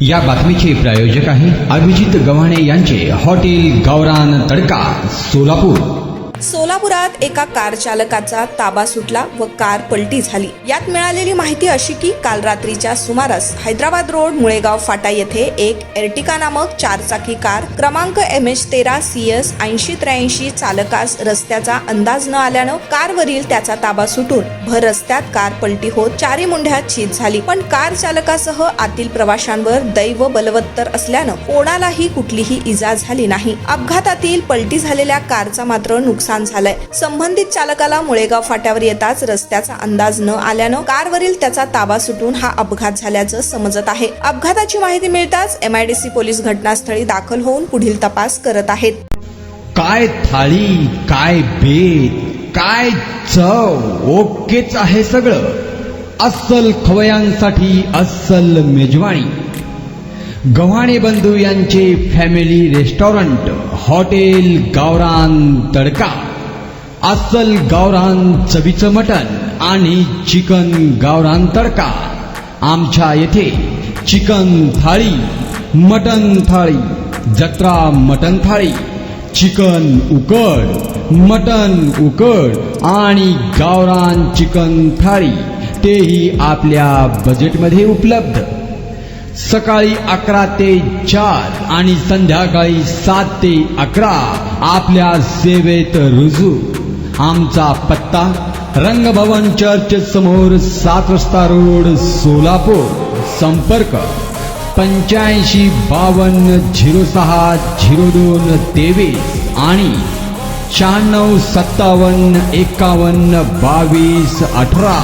या बातमीचे प्रायोजक आहे अभिजित गव्हाणे यांचे हॉटेल गावरान तडका सोलापूर। सोलापुरात एका कार चालकाचा ताबा सुटला व कार पलटी झाली। यात मिळालेली माहिती अशी की काल रात्रीच्या सुमारास हैदराबाद रोड मुळेगाव फाटा येथे एक एर्टिका नामक 4 चाकी कार क्रमांक MH13CS 8083 चालकास रस्त्याचा अंदाज न आल्यानं कारवरील त्याचा ताबा सुटून भर रस्त्यात कार पलटी होत चारी मुंढ्यात छीत झाली। पण कार चालकासह आतील प्रवाशांवर दैव बलवत्तर असल्यानं कोणालाही कुठलीही इजा झाली नाही। अपघातातील पलटी झालेल्या कारचा मात्र नुकसान झालंय। संबंधित चालकाला मुळेगाव फाट्यावर येताच रस्त्याचा अंदाज न आल्यानं कारवरील त्याचा ताबा सुटून हा अपघात झाल्याचं समजत आहे। अपघाताची माहिती मिळताच MIDC पोलीस घटनास्थळी दाखल होऊन पुढील तपास करत आहेत। काय थाळी, काय बेत, काय चव, ओकेच आहे सगळं। अस्सल खवयांसाठी अस्सल मेजवानी। गव्हाणे बंधू यांचे फॅमिली रेस्टॉरंट हॉटेल गावरान तडका। अस्सल गावरान चवीचं मटण आणि चिकन गावरान तडका। आमच्या येथे चिकन थाळी, मटण थाळी, जत्रा मटण थाळी, चिकन उकड, मटण उकड आणि गावरान चिकन थाळी तेही आपल्या बजेटमध्ये उपलब्ध। सकाळी 11 ते 4 आणि संध्याकाळी 7 ते 11 आपल्या सेवेत रुजू। आमचा पत्ता रंगभवन चर्च समोर 7 रस्ता रोड सोलापूर। संपर्क 85 52 06 02 23 आणि 96 57 51 22 18।